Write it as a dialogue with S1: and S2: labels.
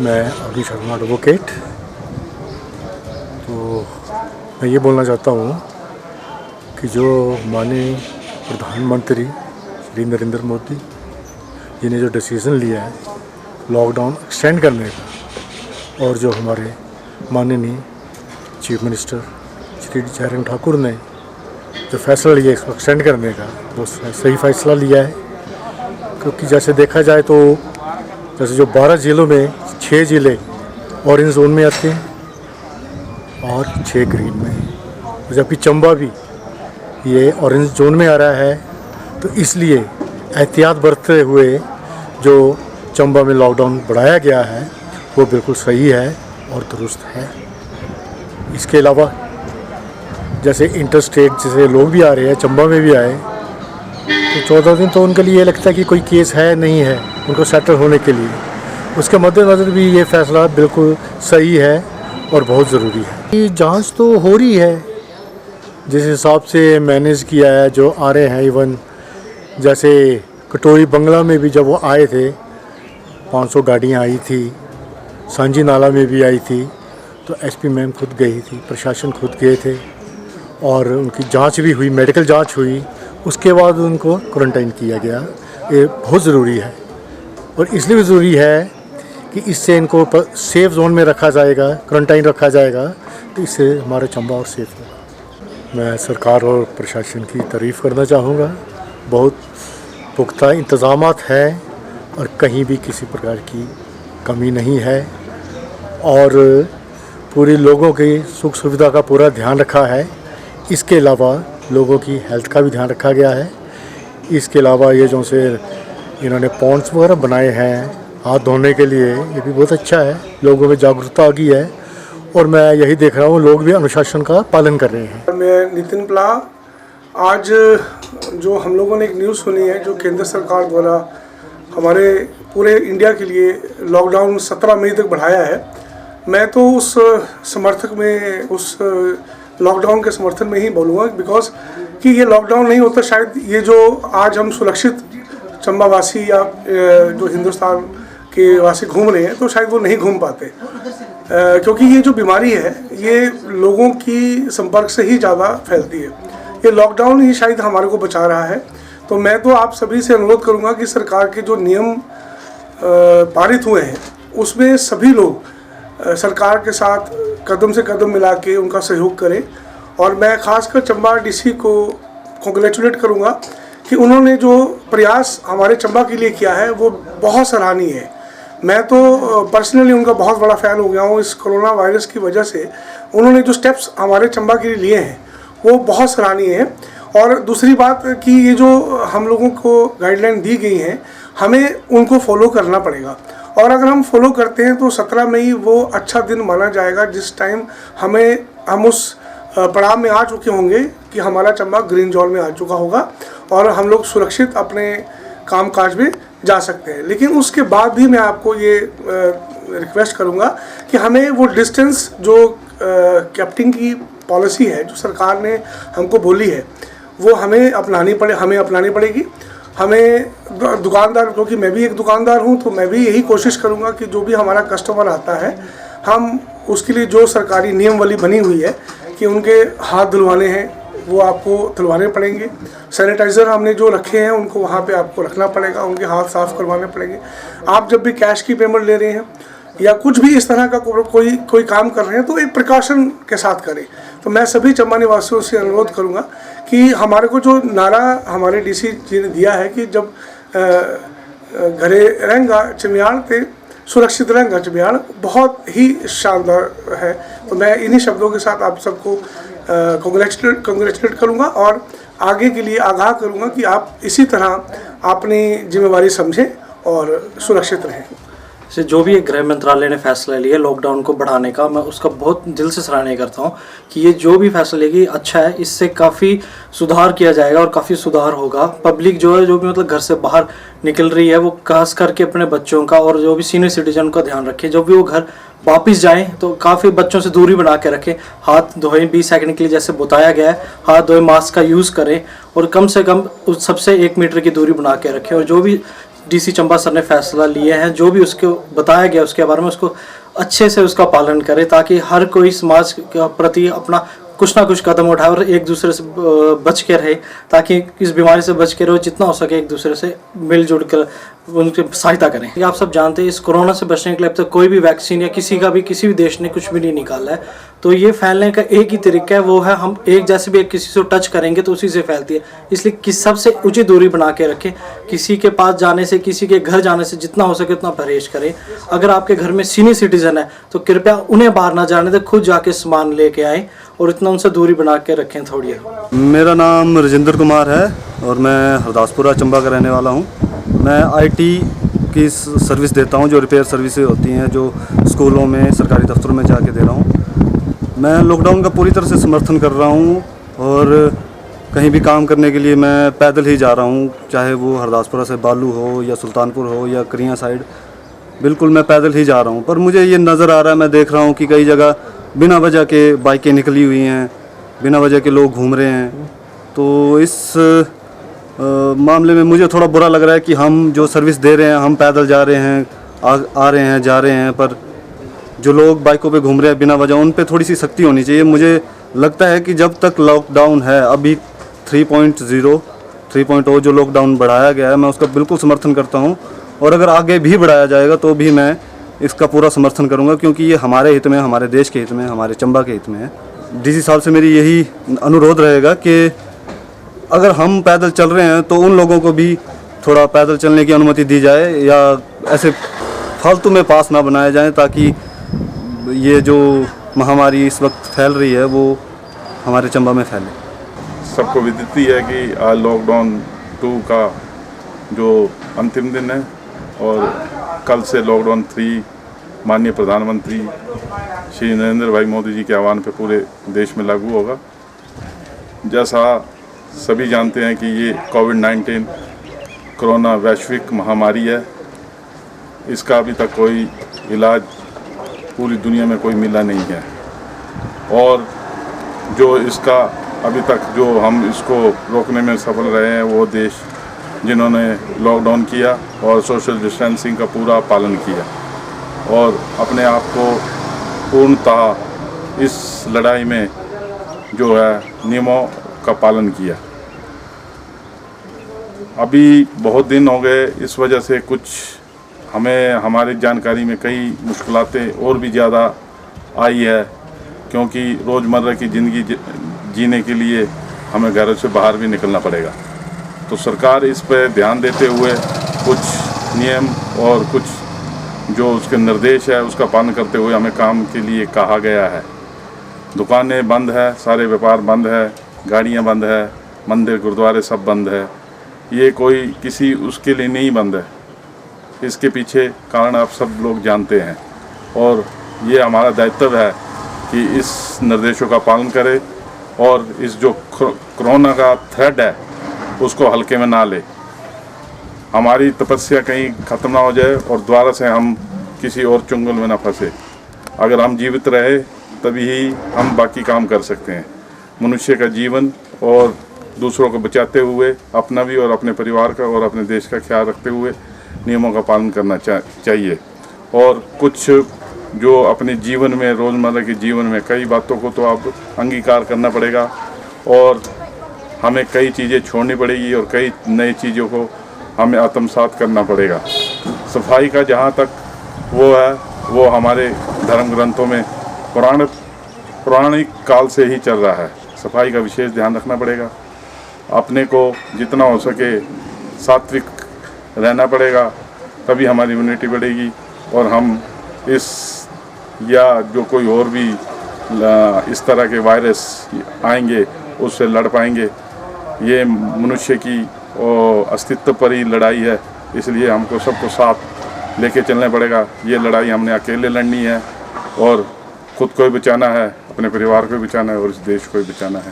S1: मैं अरुण शर्मा एडवोकेट। तो मैं ये बोलना चाहता हूँ कि जो माननीय प्रधानमंत्री श्री नरेंद्र मोदी जी ने जो डिसीज़न लिया है लॉकडाउन एक्सटेंड करने का, और जो हमारे माननीय चीफ मिनिस्टर श्री जयराम ठाकुर ने जो फैसला लिया इसको एक्सटेंड करने का, वो सही फैसला लिया है। क्योंकि जैसे देखा जाए तो जैसे जो 12 ज़िलों में 6 ज़िले ऑरेंज जोन में आते हैं और 6 ग्रीन में, जबकि चंबा भी ये ऑरेंज जोन में आ रहा है। तो इसलिए एहतियात बरतते हुए जो चंबा में लॉकडाउन बढ़ाया गया है वो बिल्कुल सही है और दुरुस्त है। इसके अलावा जैसे इंटर स्टेट जैसे लोग भी आ रहे हैं, चंबा में भी आए, तो 14 दिन तो उनके लिए ये लगता है कि कोई केस है नहीं है उनको सेटल होने के लिए। उसके मद्देनज़र भी ये फ़ैसला बिल्कुल सही है और बहुत ज़रूरी है। ये जांच तो हो रही है जिस हिसाब से मैनेज किया है, जो आ रहे हैं। इवन जैसे कटोरी बंगला में भी जब वो आए थे 500 गाड़ियाँ आई थी, सांझी नाला में भी आई थी, तो एसपी मैम खुद गई थी, प्रशासन खुद गए थे और उनकी जांच भी हुई, मेडिकल जांच हुई। उसके बाद उनको क्वारंटाइन किया गया। ये बहुत ज़रूरी है और इसलिए भी ज़रूरी है कि इससे इनको सेफ़ जोन में रखा जाएगा, क्वारंटाइन रखा जाएगा, तो इससे हमारा चंबा और सेफ़ होगा। मैं सरकार और प्रशासन की तारीफ़ करना चाहूँगा। बहुत पुख्ता इंतज़ामात हैं और कहीं भी किसी प्रकार की कमी नहीं है और पूरे लोगों की सुख सुविधा का पूरा ध्यान रखा है। इसके अलावा लोगों की हेल्थ का भी ध्यान रखा गया है। इसके अलावा ये जो से इन्होंने पॉन्ड्स वगैरह बनाए हैं हाथ धोने के लिए, ये भी बहुत अच्छा है। लोगों में जागरूकता आ गई है और मैं यही देख रहा हूँ लोग भी अनुशासन का पालन कर रहे हैं।
S2: मैं नितिन प्ला, आज जो हम लोगों ने एक न्यूज़ सुनी है जो केंद्र सरकार द्वारा हमारे पूरे इंडिया के लिए लॉकडाउन 17 मई तक बढ़ाया है, मैं तो उस समर्थक में, उस लॉकडाउन के समर्थन में ही बोलूँगा। बिकॉज कि ये लॉकडाउन नहीं होता शायद ये जो आज हम सुरक्षित चंबा वासी या जो हिंदुस्तान के वासी घूम रहे हैं तो शायद वो नहीं घूम पाते, क्योंकि ये जो बीमारी है ये लोगों की संपर्क से ही ज़्यादा फैलती है। ये लॉकडाउन ही शायद हमारे को बचा रहा है। तो मैं तो आप सभी से अनुरोध करूँगा कि सरकार के जो नियम पारित हुए हैं उसमें सभी लोग सरकार के साथ कदम से कदम मिला के उनका सहयोग करें। और मैं खासकर चंबा डीसी को कॉन्ग्रेचुलेट करूंगा कि उन्होंने जो प्रयास हमारे चंबा के लिए किया है वो बहुत सराहनीय है। मैं तो पर्सनली उनका बहुत बड़ा फ़ैन हो गया हूँ। इस कोरोना वायरस की वजह से उन्होंने जो स्टेप्स हमारे चंबा के लिए लिए हैं वो बहुत सराहनीय है। और दूसरी बात कि ये जो हम लोगों को गाइडलाइन दी गई हैं हमें उनको फॉलो करना पड़ेगा। और अगर हम फॉलो करते हैं तो 17 मई वो अच्छा दिन माना जाएगा जिस टाइम हम उस पड़ाव में आ चुके होंगे कि हमारा चंबा ग्रीन जोन में आ चुका होगा और हम लोग सुरक्षित अपने कामकाज में जा सकते हैं। लेकिन उसके बाद भी मैं आपको ये रिक्वेस्ट करूँगा कि हमें वो डिस्टेंस जो कैप्टिंग की पॉलिसी है जो सरकार ने हमको बोली है वो हमें अपनानी पड़ेगी। हमें दुकानदार, क्योंकि मैं भी एक दुकानदार हूं, तो मैं भी यही कोशिश करूंगा कि जो भी हमारा कस्टमर आता है हम उसके लिए जो सरकारी नियमावली बनी हुई है कि उनके हाथ धुलवाने हैं वो आपको धुलवाने पड़ेंगे। सैनिटाइज़र हमने जो रखे हैं उनको वहाँ पे आपको रखना पड़ेगा, उनके हाथ साफ़ करवाने पड़ेंगे। आप जब भी कैश की पेमेंट ले रहे हैं या कुछ भी इस तरह का कोई काम कर रहे हैं तो एक प्रिकॉशन के साथ करें। तो मैं सभी चंबा निवासियों से अनुरोध करूंगा कि हमारे को जो नारा हमारे डीसी जी ने दिया है कि जब घरे रहेंगा चिमियाड़ ते सुरक्षित रहेंगा चिमियाड़, बहुत ही शानदार है। तो मैं इन्हीं शब्दों के साथ आप सबको कॉन्ग्रेचुलेट करूंगा और आगे के लिए आगाह करूंगा कि आप इसी तरह अपनी जिम्मेवारी समझें और सुरक्षित रहें।
S3: से जो भी गृह मंत्रालय ने फैसला लिया लॉकडाउन को बढ़ाने का, मैं उसका बहुत दिल से सराहनीय करता हूँ कि ये जो भी फैसला लेगी अच्छा है। इससे काफ़ी सुधार किया जाएगा और काफ़ी सुधार होगा। पब्लिक जो है जो भी मतलब घर से बाहर निकल रही है वो खास करके अपने बच्चों का और जो भी सीनियर सिटीजन का ध्यान रखें। जब भी वो घर वापस जाएं तो काफ़ी बच्चों से दूरी बना के रखें, हाथ धोएं 20 सेकंड के लिए जैसे बताया गया है, हाथ धोएं, मास्क का यूज़ करें और कम से कम उस सबसे 1 मीटर की दूरी बना के रखें। और जो भी डीसी चंबा सर ने फैसला लिए हैं, जो भी उसको बताया गया उसके बारे में उसको अच्छे से उसका पालन करे, ताकि हर कोई समाज के प्रति अपना कुछ ना कुछ कदम उठाए और एक दूसरे से बच के रहे, ताकि इस बीमारी से बच के रहो, जितना हो सके एक दूसरे से मिलजुल कर उनकी सहायता करें। ये आप सब जानते हैं, इस कोरोना से बचने के लिए अब तक कोई भी वैक्सीन या किसी भी देश ने कुछ भी नहीं निकाला है। तो ये फैलने का एक ही तरीका है, वो है हम एक जैसे भी किसी से टच करेंगे तो उसी से फैलती है। इसलिए सबसे उचित दूरी बना के रखें। किसी के पास जाने से, किसी के घर जाने से जितना हो सके उतना परहेज करें। अगर आपके घर में सीनियर सिटीजन है तो कृपया उन्हें बाहर ना जाने दें, खुद जाके सामान लेके आएँ और इतना उनसे दूरी बना के रखें थोड़ी।
S4: मेरा नाम राजेंद्र कुमार है और मैं हरदासपुरा चंबा का रहने वाला हूँ। मैं आईटी की सर्विस देता हूँ, जो रिपेयर सर्विसेज होती हैं, जो स्कूलों में, सरकारी दफ्तरों में जाके दे रहा हूँ। मैं लॉकडाउन का पूरी तरह से समर्थन कर रहा हूँ और कहीं भी काम करने के लिए मैं पैदल ही जा रहा हूँ, चाहे वो हरदासपुरा से बालू हो या सुल्तानपुर हो या करियाँ साइड, बिल्कुल मैं पैदल ही जा रहा हूँ। पर मुझे ये नज़र आ रहा है, मैं देख रहा हूँ कि कई जगह बिना वजह के बाइकें निकली हुई हैं, बिना वजह के लोग घूम रहे हैं। तो इस मामले में मुझे थोड़ा बुरा लग रहा है कि हम जो सर्विस दे रहे हैं, हम पैदल जा रहे हैं, आ रहे हैं, जा रहे हैं, पर जो लोग बाइकों पे घूम रहे हैं बिना वजह, उन पे थोड़ी सी सख्ती होनी चाहिए। मुझे लगता है कि जब तक लॉकडाउन है, अभी 3.0 जो लॉकडाउन बढ़ाया गया है, मैं उसका बिल्कुल समर्थन करता हूँ। और अगर आगे भी बढ़ाया जाएगा तो भी मैं इसका पूरा समर्थन करूँगा, क्योंकि ये हमारे हित में, हमारे देश के हित में, हमारे चंबा के हित में है। डीसी साहब से मेरी यही अनुरोध रहेगा कि अगर हम पैदल चल रहे हैं तो उन लोगों को भी थोड़ा पैदल चलने की अनुमति दी जाए, या ऐसे फालतू में पास ना बनाए जाएं, ताकि ये जो महामारी इस वक्त फैल रही है वो हमारे चंबा में फैले।
S5: सबको विदित ही है कि आज लॉकडाउन 2 का जो अंतिम दिन है और कल से लॉकडाउन 3 माननीय प्रधानमंत्री श्री नरेंद्र भाई मोदी जी के आह्वान पे पूरे देश में लागू होगा। जैसा सभी जानते हैं कि ये कोविड-19 कोरोना वैश्विक महामारी है, इसका अभी तक कोई इलाज पूरी दुनिया में कोई मिला नहीं है। और जो इसका अभी तक जो हम इसको रोकने में सफल रहे हैं, वो देश जिन्होंने लॉकडाउन किया और सोशल डिस्टेंसिंग का पूरा पालन किया और अपने आप को पूर्णतः इस लड़ाई में जो है नियमों का पालन किया। अभी बहुत दिन हो गए, इस वजह से कुछ हमें हमारी जानकारी में कई मुश्किलातें और भी ज़्यादा आई है, क्योंकि रोज़मर्रा की ज़िंदगी जीने के लिए हमें घरों से बाहर भी निकलना पड़ेगा। तो सरकार इस पर ध्यान देते हुए कुछ नियम और कुछ जो उसके निर्देश है उसका पालन करते हुए हमें काम के लिए कहा गया है। दुकानें बंद है, सारे व्यापार बंद है, गाड़ियाँ बंद है, मंदिर गुरुद्वारे सब बंद है। ये कोई किसी उसके लिए नहीं बंद है, इसके पीछे कारण आप सब लोग जानते हैं और ये हमारा दायित्व है कि इस निर्देशों का पालन करें और इस जो कोरोना का थ्रेट है उसको हल्के में ना ले। हमारी तपस्या कहीं ख़त्म ना हो जाए और दोबारा से हम किसी और चुंगल में ना फंसे। अगर हम जीवित रहे तभी ही हम बाकी काम कर सकते हैं। मनुष्य का जीवन और दूसरों को बचाते हुए अपना भी और अपने परिवार का और अपने देश का ख्याल रखते हुए नियमों का पालन करना चाहिए। और कुछ जो अपने जीवन में, रोज़मर्रा के जीवन में कई बातों को तो आप अंगीकार करना पड़ेगा और हमें कई चीज़ें छोड़नी पड़ेगी और कई नई चीज़ों को हमें आत्मसात करना पड़ेगा। सफाई का जहाँ तक वो है, वो हमारे धर्म ग्रंथों में पौराणिक काल से ही चल रहा है। सफाई का विशेष ध्यान रखना पड़ेगा। अपने को जितना हो सके सात्विक रहना पड़ेगा, तभी हमारी इम्यूनिटी बढ़ेगी और हम इस या जो कोई और भी इस तरह के वायरस आएंगे उससे लड़ पाएंगे। ये मनुष्य की अस्तित्व पर ही लड़ाई है, इसलिए हमको सबको साथ लेके चलना पड़ेगा। ये लड़ाई हमने अकेले लड़नी है और खुद को भी बचाना है, अपने परिवार को भी बचाना है और इस देश को भी बचाना है।